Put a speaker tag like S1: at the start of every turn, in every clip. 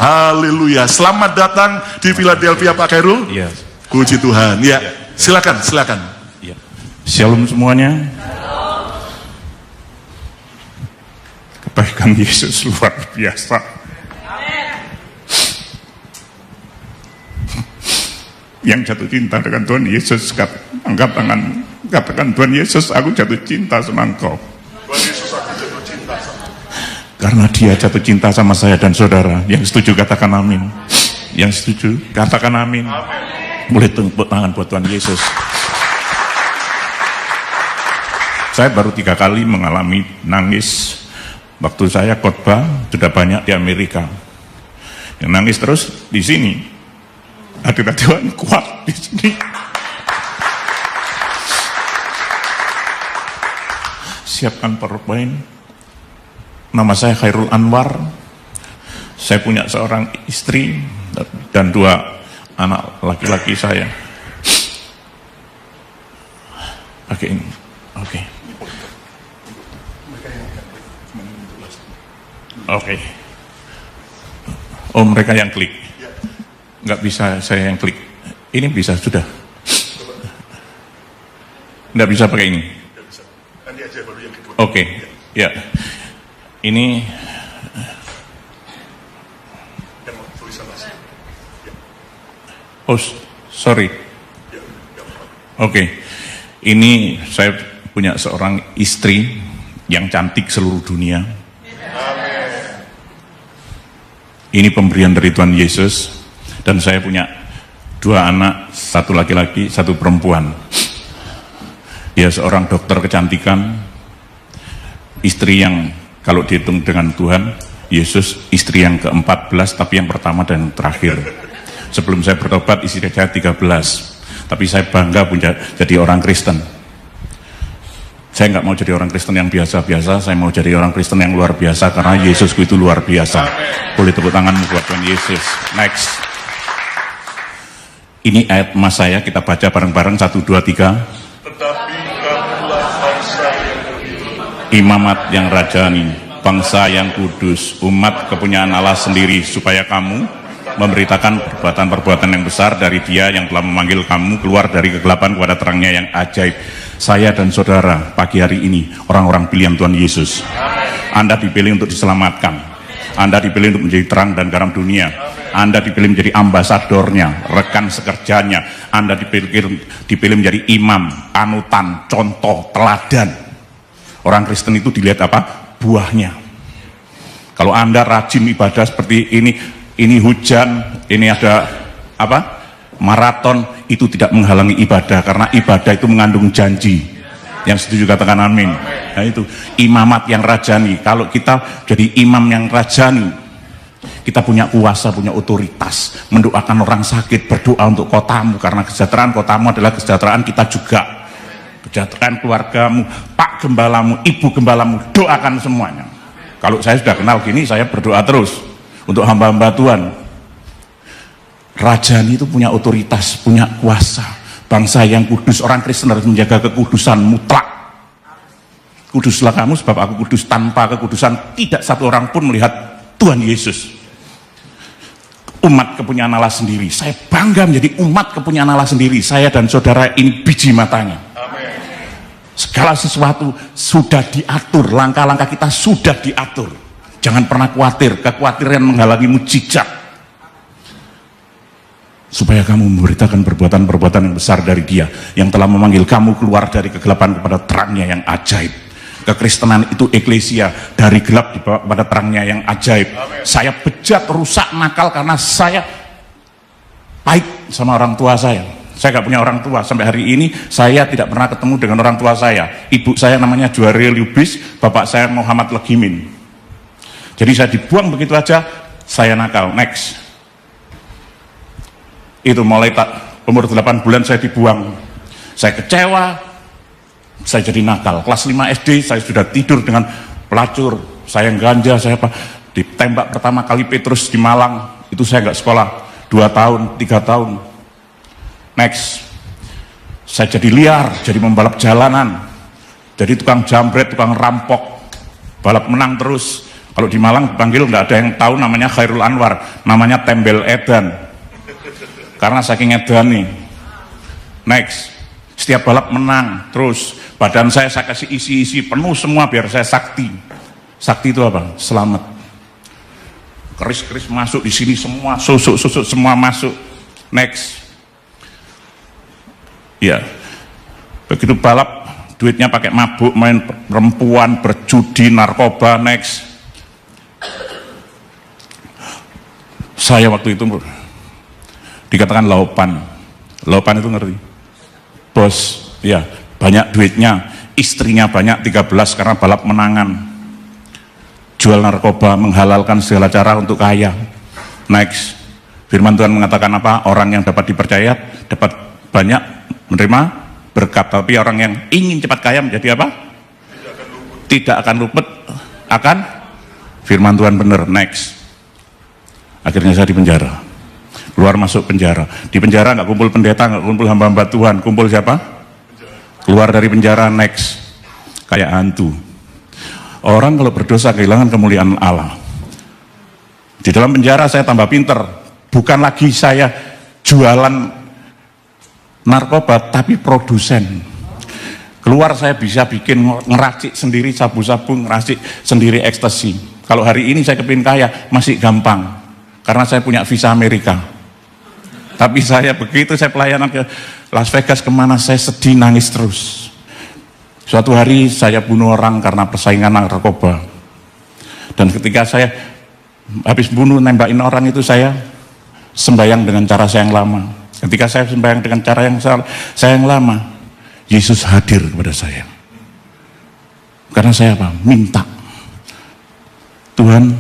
S1: Haleluya. Selamat datang di Philadelphia, Pak Khairul.
S2: Iya.
S1: Puji Tuhan. Ya, silakan.
S2: Iya. Shalom semuanya. Kebaikan Yesus luar biasa. Yang jatuh cinta dengan Tuhan Yesus, angkat tangan, katakan, Tuhan Yesus, aku jatuh cinta sama Engkau.
S1: Tuhan Yesus, aku jatuh cinta sama Engkau.
S2: Karena Dia jatuh cinta sama saya dan saudara. Yang setuju katakan amin. Yang setuju katakan amin. Boleh tepuk tangan buat Tuhan Yesus. Saya baru 3 kali mengalami nangis waktu saya khotbah, sudah banyak di Amerika. Yang nangis terus di sini. Hadirat Tuhan kuat di sini. Siapkan PowerPoint. Nama saya Khairul Anwar. Saya punya seorang istri dan 2 anak laki-laki saya. Pakai ini. Oke. Oke. Oh, mereka yang klik. Nggak bisa saya yang klik. Ini bisa, sudah. Nggak bisa pakai ini.
S1: Nanti aja baru yang kedua.
S2: Oke. Ya. Ini oh, sorry. Oke. Ini saya punya seorang istri yang cantik seluruh dunia. Ini pemberian dari Tuhan Yesus. Dan saya punya 2 anak, 1 laki-laki, 1 perempuan. Dia seorang dokter kecantikan, istri yang kalau dihitung dengan Tuhan Yesus, istri yang ke-14, tapi yang pertama dan terakhir. Sebelum saya bertobat, istri saya 13. Tapi saya bangga punya jadi orang Kristen. Saya nggak mau jadi orang Kristen yang biasa-biasa, saya mau jadi orang Kristen yang luar biasa, karena Yesusku itu luar biasa. Boleh tepuk tangan buat Tuhan Yesus. Next. Ini ayat emas saya, kita baca bareng-bareng, 1, 2, 3.
S1: Tetapi kamulah bangsa yang
S2: imamat yang rajani, bangsa yang kudus, umat kepunyaan Allah sendiri, supaya kamu memberitakan perbuatan-perbuatan yang besar dari Dia yang telah memanggil kamu keluar dari kegelapan kepada terangnya yang ajaib. Saya dan saudara pagi hari ini orang-orang pilihan Tuhan Yesus. Anda dipilih untuk diselamatkan, Anda dipilih untuk menjadi terang dan garam dunia, Anda dipilih menjadi ambasadornya, rekan sekerjanya, Anda dipilih menjadi imam, panutan, contoh, teladan. Orang Kristen itu dilihat apa? Buahnya. Kalau Anda rajin ibadah seperti ini hujan, ini ada apa? Maraton, itu tidak menghalangi ibadah, karena ibadah itu mengandung janji. Yang setuju katakan amin. Nah itu imamat yang rajani. Kalau kita jadi imam yang rajani, kita punya kuasa, punya otoritas, mendoakan orang sakit, berdoa untuk kotamu, karena kesejahteraan kotamu adalah kesejahteraan kita juga. Kesejahteraan keluargamu, Pak Gembalamu, Ibu Gembalamu, doakan semuanya. Kalau saya sudah kenal gini, saya berdoa terus untuk hamba-hamba Tuhan. Rajani itu punya otoritas, punya kuasa. Bangsa yang kudus, orang Kristen harus menjaga kekudusan mutlak. Kuduslah kamu sebab aku kudus. Tanpa kekudusan tidak satu orang pun melihat Tuhan Yesus. Umat kepunyaan Allah sendiri. Saya bangga menjadi umat kepunyaan Allah sendiri. Saya dan saudara ini biji matanya. Segala sesuatu sudah diatur, langkah-langkah kita sudah diatur. Jangan pernah khawatir, kekhawatiran menghalangi mujizat. Supaya kamu memberitakan perbuatan-perbuatan yang besar dari Dia yang telah memanggil kamu keluar dari kegelapan kepada terangnya yang ajaib. Kekristenan itu eklesia, dari gelap dibawa kepada terangnya yang ajaib. Amen. Saya bejat, rusak, nakal karena saya baik sama orang tua saya. Saya gak punya orang tua, sampai hari ini saya tidak pernah ketemu dengan orang tua saya. Ibu saya namanya Juari Lubis, bapak saya Muhammad Legimin. Jadi saya dibuang begitu aja, saya nakal. Next. Itu mulai umur 8 bulan saya dibuang. Saya kecewa, saya jadi nakal. Kelas 5 SD saya sudah tidur dengan pelacur, saya ganja, saya apa, ditembak pertama kali Petrus di Malang. Itu saya nggak sekolah 2 tahun, 3 tahun. Next, saya jadi liar, jadi membalap jalanan, jadi tukang jambret, tukang rampok, balap menang terus. Kalau di Malang dipanggil nggak ada yang tahu namanya Khairul Anwar, namanya Tembel Edan. Karena saking edan nih. Next, setiap balap menang, terus badan saya kasih isi penuh semua biar saya sakti. Sakti itu apa? Selamat. Keris-keris masuk di sini semua, susuk semua masuk. Next. Ya. Begitu balap, duitnya pakai mabuk, main perempuan, berjudi, narkoba. Next. Saya waktu itu dikatakan laupan itu ngerti? Bos, ya banyak duitnya, istrinya banyak 13 karena balap menangan, jual narkoba, menghalalkan segala cara untuk kaya. Next, firman Tuhan mengatakan apa? Orang yang dapat dipercaya dapat banyak menerima berkat, tapi orang yang ingin cepat kaya menjadi apa? Tidak akan luput akan firman Tuhan benar. Next, akhirnya saya di penjara, keluar masuk penjara. Di penjara nggak kumpul pendeta, nggak kumpul hamba-hamba Tuhan, kumpul siapa? Keluar dari penjara. Next, kayak hantu. Orang kalau berdosa kehilangan kemuliaan Allah. Di dalam penjara saya tambah pinter, bukan lagi saya jualan narkoba tapi produsen. Keluar saya bisa bikin, ngeracik sendiri sabu-sabu, ngeracik sendiri ekstasi. Kalau hari ini saya kepingin kaya masih gampang karena saya punya visa Amerika. Tapi saya begitu saya pelayanan ke Las Vegas, kemana saya sedih, nangis terus. Suatu hari saya bunuh orang karena persaingan narkoba. Dan ketika saya habis bunuh, nembakin orang itu, saya sembahyang dengan cara saya yang lama. Ketika saya sembahyang dengan cara yang saya yang lama, Yesus hadir kepada saya. Karena saya apa? Minta. Tuhan,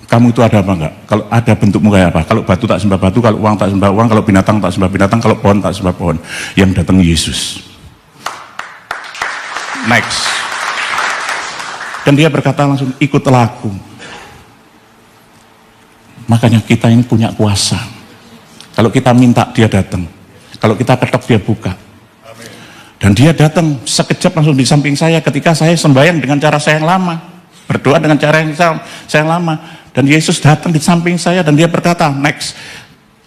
S2: kamu itu ada apa enggak? Kalau ada bentukmu kayak apa? Kalau batu tak sembah batu, kalau uang tak sembah uang, kalau binatang tak sembah binatang, kalau pohon tak sembah pohon. Yang datang Yesus. Next. Dan dia berkata langsung, ikutlah aku. Makanya kita ini punya kuasa. Kalau kita minta, dia datang. Kalau kita ketok, dia buka. Dan dia datang sekejap langsung di samping saya ketika saya sembahyang dengan cara saya yang lama. Berdoa dengan cara yang saya yang lama. Dan Yesus datang di samping saya dan dia berkata, next,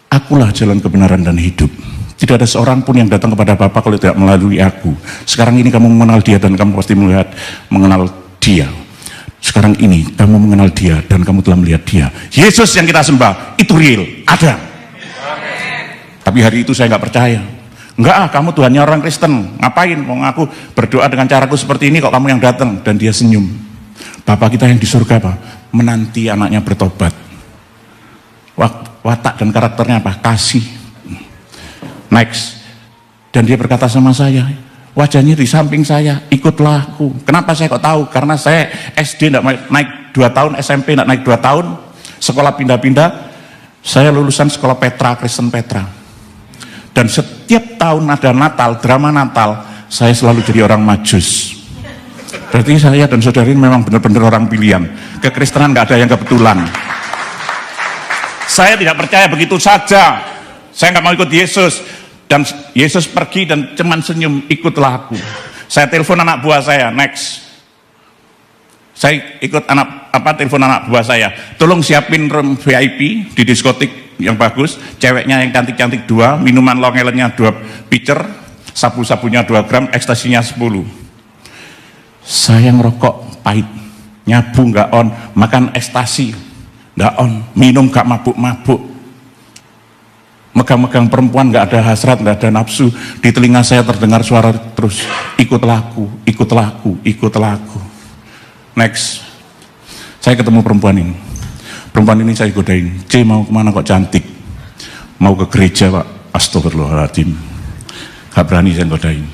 S2: akulah jalan kebenaran dan hidup. Tidak ada seorang pun yang datang kepada Bapa kalau tidak melalui aku. Sekarang ini kamu mengenal dia dan kamu pasti mengenal dia. Sekarang ini kamu mengenal dia dan kamu telah melihat dia. Yesus yang kita sembah itu real, ada. Tapi hari itu saya nggak percaya. Enggak, kamu Tuhannya orang Kristen, ngapain mau ngaku berdoa dengan caraku seperti ini kok kamu yang datang. Dan dia senyum. Bapa kita yang di surga apa? Menanti anaknya bertobat. Watak dan karakternya apa? Kasih. Next. Dan dia berkata sama saya, wajahnya di samping saya, ikutlah aku. Kenapa saya kok tahu? Karena saya SD enggak naik 2 tahun, SMP enggak naik 2 tahun, sekolah pindah-pindah. Saya lulusan sekolah Petra, Kristen Petra. Dan setiap tahun ada Natal, drama Natal, saya selalu jadi orang Majus. Berarti saya dan saudara ini memang benar-benar orang pilihan. Kekristenan nggak ada yang kebetulan. Saya tidak percaya begitu saja. Saya nggak mau ikut Yesus. Dan Yesus pergi dan cuman senyum, ikutlah aku. Saya telepon anak buah saya, next. Saya ikut telepon anak buah saya. Tolong siapin room VIP di diskotik yang bagus. Ceweknya yang cantik-cantik 2, minuman Long Island-nya 2 pitcher, sabu-sabunya 2 gram, ekstasinya 10. Saya ngerokok pahit, nyabu nggak on, makan ekstasi nggak on, minum nggak mabuk-mabuk, megang-megang perempuan nggak ada hasrat, nggak ada nafsu. Di telinga saya terdengar suara terus, ikutlah aku, ikutlah aku, ikutlah aku. Next, saya ketemu perempuan ini. Perempuan ini saya godain, C mau kemana kok cantik? Mau ke gereja Pak, astagfirullahaladzim. Gak berani saya godain.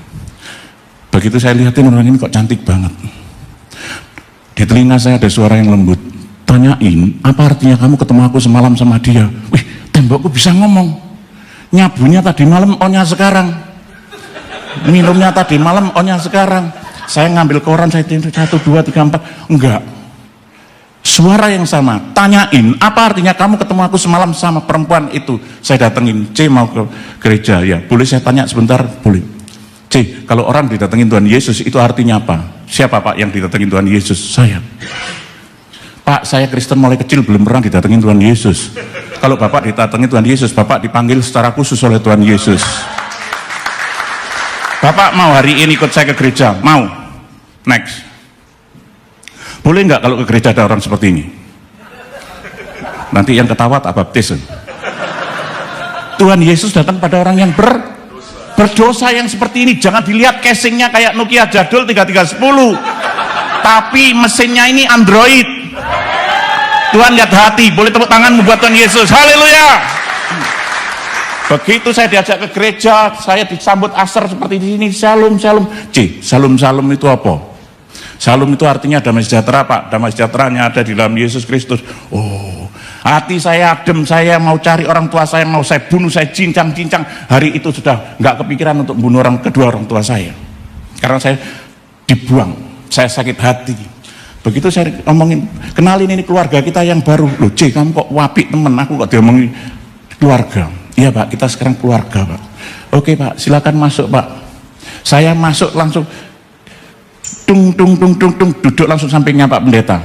S2: Begitu saya lihatin orang ini kok cantik banget. Di telinga saya ada suara yang lembut. Tanyain, apa artinya kamu ketemu aku semalam sama dia? Wih, tembokku bisa ngomong. Nyabunya tadi malam, onnya sekarang. Minumnya tadi malam, onnya sekarang. Saya ngambil koran, saya 1, 2, 3, 4. Enggak. Suara yang sama. Tanyain, apa artinya kamu ketemu aku semalam sama perempuan itu? Saya datengin, C mau ke gereja. Ya, boleh saya tanya sebentar? Boleh. C, kalau orang didatengin Tuhan Yesus itu artinya apa? Siapa Pak yang didatengin Tuhan Yesus? Saya. Pak, saya Kristen mulai kecil, belum pernah didatengin Tuhan Yesus. Kalau Bapak didatangi Tuhan Yesus, Bapak dipanggil secara khusus oleh Tuhan Yesus. Bapak mau hari ini ikut saya ke gereja? Mau? Next. Boleh nggak kalau ke gereja ada orang seperti ini? Nanti yang ketawa tak baptis. Tuhan Yesus datang pada orang yang berdosa yang seperti ini. Jangan dilihat casingnya kayak Nokia jadul 3310, tapi mesinnya ini Android. Tuhan lihat hati. Boleh tepuk tangan buat Tuhan Yesus. Haleluya. Begitu saya diajak ke gereja, saya disambut asar seperti di sini. Shalom, shalom. Shalom, shalom itu apa? Shalom itu artinya damai sejahtera, Pak. Damai sejahteranya ada di dalam Yesus Kristus. Oh, hati saya adem, saya mau cari orang tua saya, mau saya bunuh, saya cincang-cincang. Hari itu sudah nggak kepikiran untuk bunuh kedua orang tua saya. Karena saya dibuang, saya sakit hati. Begitu saya ngomongin, kenalin ini keluarga kita yang baru. Loh, kamu kok wapik temen, aku kok diomongin keluarga. Iya Pak, kita sekarang keluarga Pak. Oke Pak, silakan masuk Pak. Saya masuk langsung tung, duduk langsung sampingnya Pak Pendeta.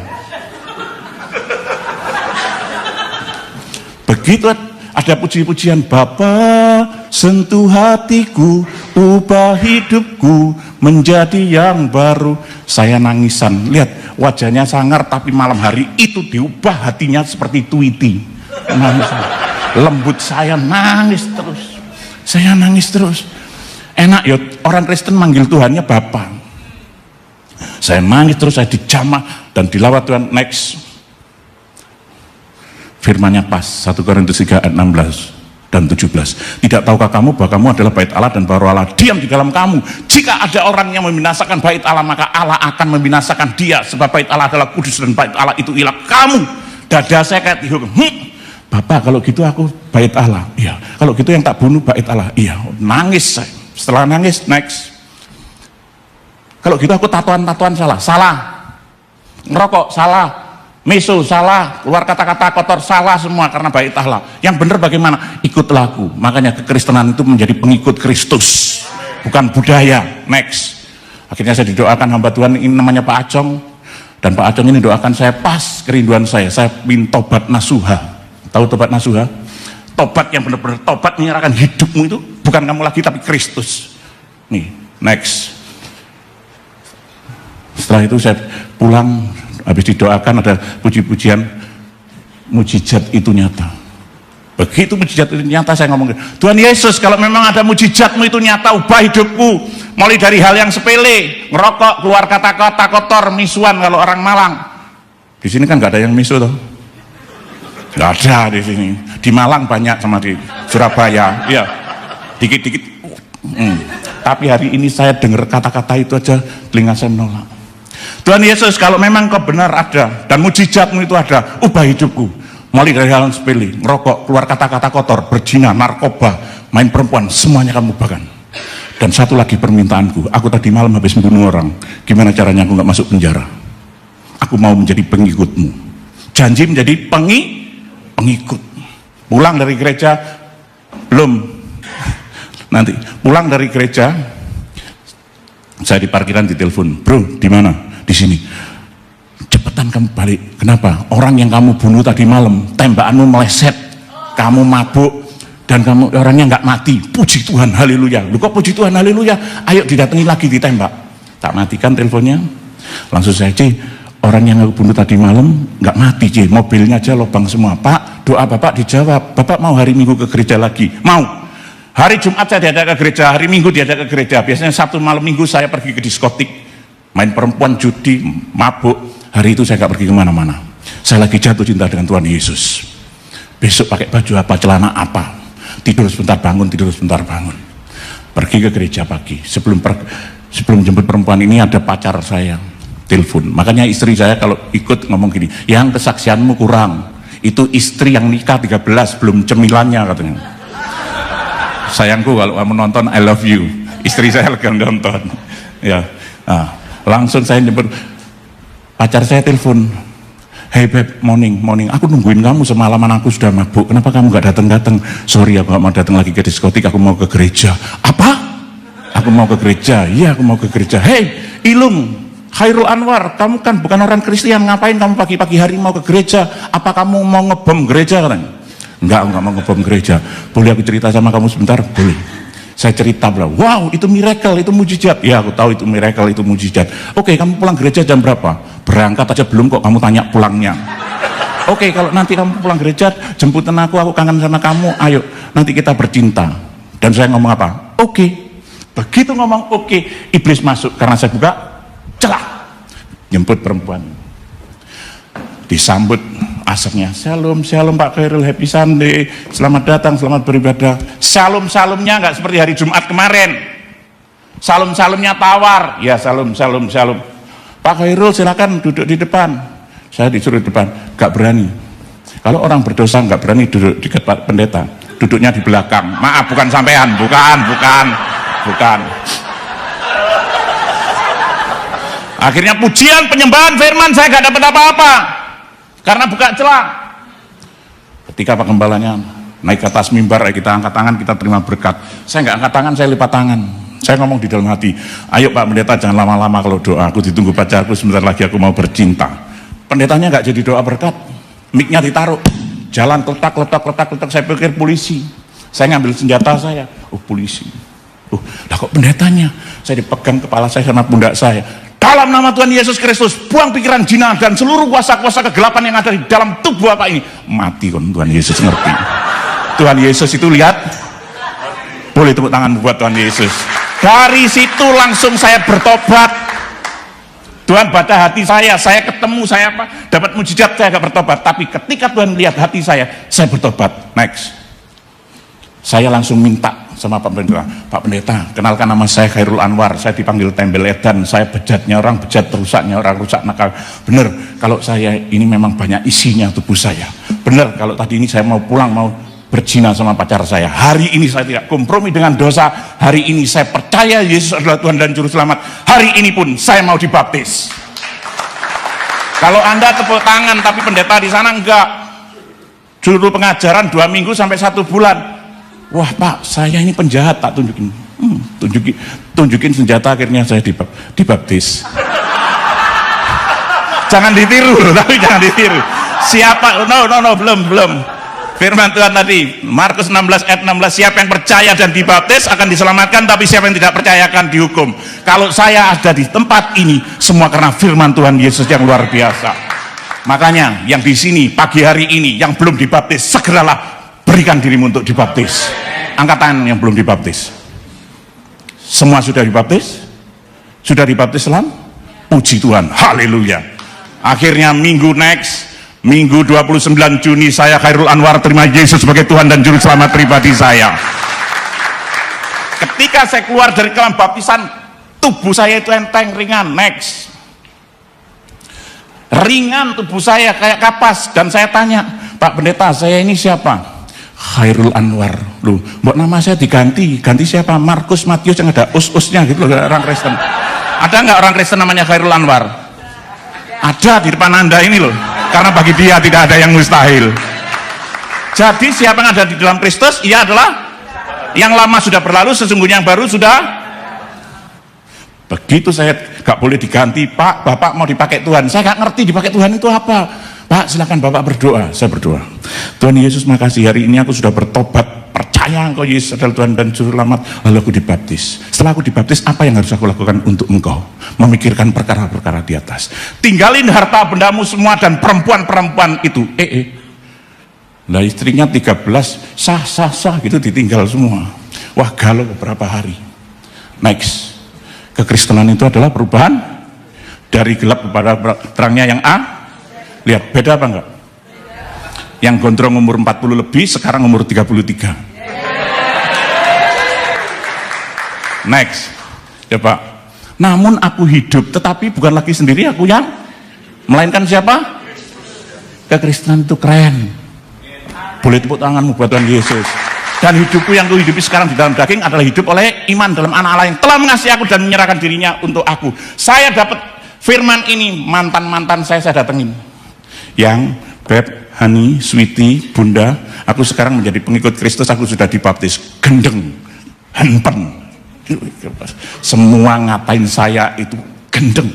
S2: Begitu ada puji-pujian, Bapa sentuh hatiku, ubah hidupku menjadi yang baru. Saya nangisan, lihat wajahnya sangar, tapi malam hari itu diubah hatinya seperti Tweety. Nangisan. Lembut, saya nangis terus. Saya nangis terus. Enak ya, orang Kristen manggil Tuhannya Bapa. Saya nangis terus, saya dijamah dan dilawat Tuhan. Next. Firmannya pas, 1 Korintus 3 ayat 16 dan 17. Tidak tahukah kamu bahwa kamu adalah bait Allah dan baru Allah diam di dalam kamu? Jika ada orang yang membinasakan bait Allah, maka Allah akan membinasakan dia, sebab bait Allah adalah kudus dan bait Allah itu ialah kamu. Dada saya kayak dihukum. Bapak, kalau gitu aku bait Allah. Iya. Kalau gitu yang tak bunuh bait Allah. Iya. Nangis saya. Setelah nangis, next. Kalau gitu aku tatoan salah. Ngerokok salah. Misu salah, keluar kata-kata kotor salah semua karena bait Allah. Yang benar bagaimana? Ikutlah aku. Makanya kekristenan itu menjadi pengikut Kristus, bukan budaya. Next. Akhirnya saya didoakan hamba Tuhan ini namanya Pak Acong, dan Pak Acong ini doakan saya pas kerinduan saya minta tobat nasuha. Tahu tobat nasuha? Tobat yang benar-benar tobat menyerahkan hidupmu itu bukan kamu lagi tapi Kristus. Nih, next. Setelah itu saya pulang. Habis didoakan ada puji-pujian, mujizat itu nyata. Begitu mujizat itu nyata, saya ngomong, Tuhan Yesus, kalau memang ada mujizatmu itu nyata, ubah hidupku. Mulai dari hal yang sepele, ngerokok, keluar kata-kata kotor, misuan kalau orang Malang. Di sini kan nggak ada yang misu toh? Nggak ada di sini. Di Malang banyak sama di Surabaya, ya, dikit-dikit. Tapi hari ini saya dengar kata-kata itu aja, telinga saya menolak. Tuhan Yesus, kalau memang kau benar ada dan mujizatmu itu ada, ubah hidupku. Mulai dari hal yang sepele, ngerokok, keluar kata-kata kotor, berzina, narkoba, main perempuan, semuanya kamu ubahkan. Dan satu lagi permintaanku, aku tadi malam habis membunuh orang, gimana caranya aku nggak masuk penjara? Aku mau menjadi pengikutmu. Janji menjadi pengikut. Pulang dari gereja, belum. Nanti pulang dari gereja, saya di parkiran ditelepon, bro, di mana? Di sini. Cepetan kamu balik. Kenapa? Orang yang kamu bunuh tadi malam, tembakanmu meleset, kamu mabuk, dan kamu orangnya nggak mati. Puji Tuhan, haleluya. Lu kok puji Tuhan, haleluya? Ayo didatangi lagi, ditembak. Tak matikan teleponnya. Langsung saya, orang yang aku bunuh tadi malam nggak mati, mobilnya aja lubang semua. Pak, doa Bapak dijawab. Bapak mau hari Minggu ke gereja lagi? Mau. Hari Jumat saya diajak ke gereja, hari Minggu diajak ke gereja. Biasanya Sabtu malam Minggu saya pergi ke diskotik, main perempuan, judi, mabuk. Hari itu saya gak pergi kemana-mana. Saya lagi jatuh cinta dengan Tuhan Yesus. Besok pakai baju apa, celana apa, tidur sebentar bangun, pergi ke gereja pagi. Sebelum jemput perempuan ini ada pacar saya telepon. Makanya istri saya kalau ikut ngomong gini, yang kesaksianmu kurang, itu istri yang nikah 13 belum cemilannya katanya. Sayangku kalau kamu nonton I love you, istri saya lagi nonton ya. Langsung saya nyebut, pacar saya telepon, hey babe, morning, aku nungguin kamu semalaman, aku sudah mabuk, kenapa kamu gak datang? Sorry, aku gak mau datang lagi ke diskotik, aku mau ke gereja. Apa? Aku mau ke gereja? Iya, aku mau ke gereja. Hey Ilung, Khairul Anwar, kamu kan bukan orang Kristen, ngapain kamu pagi-pagi hari mau ke gereja? Apa kamu mau ngebom gereja?" katanya. Enggak mau ngebom gereja. "Boleh aku cerita sama kamu sebentar?" "Boleh." Saya cerita, bilang, "Wow, itu miracle, itu mujizat." "Ya, aku tahu itu miracle, itu mujizat." "Oke, kamu pulang gereja jam berapa?" "Berangkat aja belum kok, kamu tanya pulangnya." "Oke, kalau nanti kamu pulang gereja, jemputin aku kangen sama kamu, ayo, nanti kita bercinta." Dan saya ngomong apa? "Oke." Begitu ngomong oke, iblis masuk, karena saya buka celah, jemput perempuan. Disambut asapnya, "Shalom, shalom Pak Khairul, happy Sunday, selamat datang, selamat beribadah." Shalom-shalomnya nggak seperti hari Jumat kemarin. Shalom-shalomnya tawar. "Ya, shalom, shalom, shalom. Pak Khairul silakan duduk di depan." Saya disuruh di depan, gak berani. Kalau orang berdosa gak berani duduk di dekat pendeta, duduknya di belakang. Maaf, bukan sampean, bukan. Akhirnya pujian, penyembahan, firman, saya gak dapat apa-apa karena buka celah. Ketika Pak Gembalanya naik ke atas mimbar, kita angkat tangan, kita terima berkat. Saya gak angkat tangan, saya lipat tangan. Saya ngomong di dalam hati, "Ayo Pak Pendeta, jangan lama-lama kalau doa, aku ditunggu pacarku, sebentar lagi aku mau bercinta." Pendetanya nggak jadi doa berkat, mic-nya ditaruh, jalan letak, saya pikir polisi. Saya ngambil senjata saya, polisi. Lah kok pendetanya? Saya dipegang kepala saya sama pundak saya. "Dalam nama Tuhan Yesus Kristus, buang pikiran jina dan seluruh kuasa-kuasa kegelapan yang ada di dalam tubuh Bapak ini." Mati kon, Tuhan Yesus ngerti. Tuhan Yesus itu lihat, boleh tepuk tangan buat Tuhan Yesus. Dari situ langsung saya bertobat. Tuhan baca hati saya ketemu, saya dapat mujizat, saya gak bertobat. Tapi ketika Tuhan lihat hati saya bertobat. Next, saya langsung minta sama Pak Pendeta, "Pak Pendeta, kenalkan nama saya Khairul Anwar, saya dipanggil tembel edan, saya bejatnya orang bejat, rusaknya orang rusak nakal. Bener kalau saya ini memang banyak isinya tubuh saya. Bener kalau tadi ini saya mau pulang, mau berzina sama pacar saya. Hari ini saya tidak kompromi dengan dosa. Hari ini saya percaya Yesus adalah Tuhan dan Juru Selamat. Hari ini pun saya mau dibaptis." Kalau Anda tepuk tangan, tapi pendeta di sana enggak. Juru pengajaran 2 minggu sampai 1 bulan. "Wah Pak, saya ini penjahat." Tak tunjukin. Tunjukin senjata, akhirnya saya dibaptis. Jangan ditiru, tapi jangan ditiru. Siapa? No, belum. Firman Tuhan tadi, Markus 16 ayat 16, siapa yang percaya dan dibaptis akan diselamatkan, tapi siapa yang tidak percaya akan dihukum. Kalau saya ada di tempat ini, semua karena firman Tuhan Yesus yang luar biasa. Makanya yang di sini pagi hari ini yang belum dibaptis, segeralah berikan dirimu untuk dibaptis. Angkat tangan yang belum dibaptis. Semua sudah dibaptis? Sudah dibaptis selam? Puji Tuhan, haleluya. Akhirnya Minggu 29 Juni saya Khairul Anwar terima Yesus sebagai Tuhan dan Juru Selamat pribadi saya. Ketika saya keluar dari kolam baptisan, tubuh saya itu enteng, ringan. Next, ringan tubuh saya kayak kapas. Dan saya tanya, "Pak Pendeta, saya ini siapa?" "Khairul Anwar." "Loh, mbok nama saya diganti siapa?" "Markus, Matius," yang ada us-usnya gitu loh, orang Kristen. Ada nggak orang Kristen namanya Khairul Anwar? Ada di depan Anda ini loh. Karena bagi dia tidak ada yang mustahil. Jadi siapa yang ada di dalam Kristus, ia adalah yang lama sudah berlalu, sesungguhnya yang baru sudah. Begitu saya gak boleh diganti, "Pak, Bapak mau dipakai Tuhan." Saya gak ngerti dipakai Tuhan itu apa. "Pak, silakan Bapak berdoa." Saya berdoa, "Tuhan Yesus, makasih hari ini aku sudah bertobat, percaya Engkau Yesus adalah Tuhan dan Juru Selamat." Lalu aku dibaptis. Setelah aku dibaptis, apa yang harus aku lakukan untuk Engkau? Memikirkan perkara-perkara di atas. Tinggalin harta bendamu semua dan perempuan-perempuan itu. Nah istrinya 13, sah gitu ditinggal semua. Wah, galau beberapa hari. Next, kekristenan itu adalah perubahan dari gelap kepada terangnya yang lihat, beda apa enggak? Yang gondrong umur 40 lebih, sekarang umur 33. Next, ya Pak. "Namun aku hidup, tetapi bukan lagi sendiri aku yang, melainkan siapa?" Kekristenan itu keren. Boleh tepuk tanganmu buat Tuhan Yesus. Dan hidupku yang kuhidupi sekarang di dalam daging adalah hidup oleh iman dalam anak Allah yang telah mengasihi aku dan menyerahkan dirinya untuk aku. Saya dapat firman ini, mantan-mantan saya datengin. Yang Beb, Hani, Sweetie, Bunda, aku sekarang menjadi pengikut Kristus, aku sudah dibaptis. Gendeng, hempen. Semua ngatain saya itu gendeng.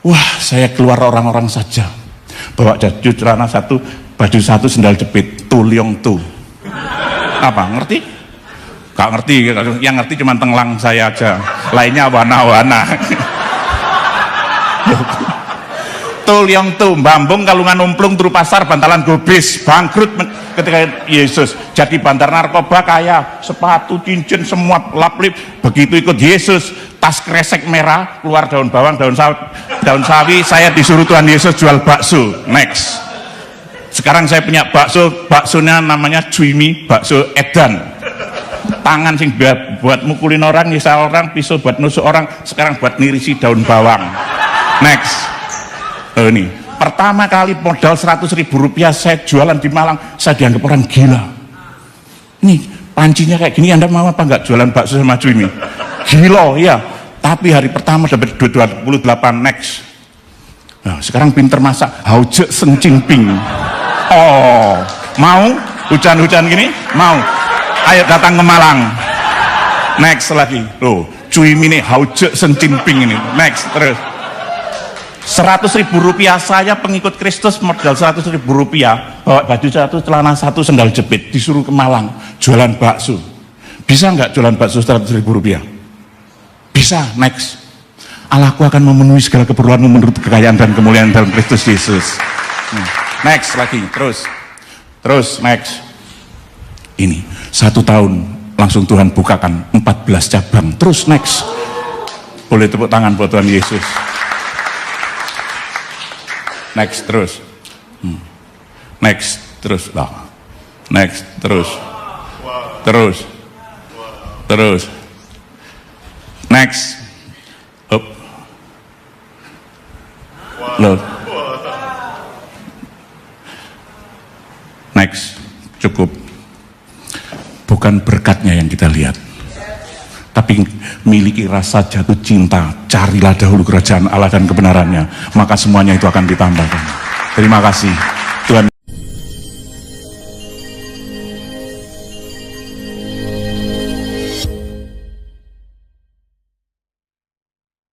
S2: Wah, saya keluar orang-orang saja. Bawa baju celana satu, baju satu, sendal jepit, tuliong tu. Apa, ngerti? Gak ngerti, yang ngerti cuma tenglang saya aja. Lainnya wana-wana. Tuliong tu, Bambung Kalungan Umplung Turu Pasar Bantalan Gobis, bangkrut ketika Yesus. Jadi bandar narkoba kaya, sepatu, cincin, semua lap-lip. Begitu ikut Yesus, tas kresek merah, keluar daun bawang, daun sawi, saya disuruh Tuhan Yesus jual bakso. Next. Sekarang saya punya baksonya namanya Cuimi, bakso edan. Tangan sing buat mukulin orang, nyisa orang, pisau buat nusuk orang, sekarang buat nirisi daun bawang. Next. Ini pertama kali modal 100.000 rupiah saya jualan di Malang, saya dianggap orang gila. Ini pancinya kayak gini, Anda mau apa enggak jualan bakso sama Cuimi? Gila ya, tapi hari pertama dapat 28. Next. Nah, sekarang pinter masak, hauje sencingping. Oh, mau hujan-hujan gini? Mau? Ayo datang ke Malang. Next lagi. Loh, Cuimi nih hauje sencingping ini. Next terus. 100.000 rupiah saya pengikut Kristus, modal 100.000 rupiah, bawa baju satu, celana satu, sendal jepit, disuruh ke Malang jualan bakso. Bisa nggak jualan bakso 100.000 rupiah? Bisa. Next. Allahku akan memenuhi segala keperluanmu menurut kekayaan dan kemuliaan dalam Kristus Yesus. Next lagi. Terus next. Ini 1 tahun langsung Tuhan bukakan 14 cabang. Terus next. Boleh tepuk tangan buat Tuhan Yesus. Next terus. Next terus lah. Next terus. Next. Up. Loh. Next. Cukup. Bukan berkatnya yang kita lihat, tapi miliki rasa jatuh cinta. Carilah dahulu kerajaan Allah dan kebenarannya, maka semuanya itu akan ditambahkan. Terima kasih.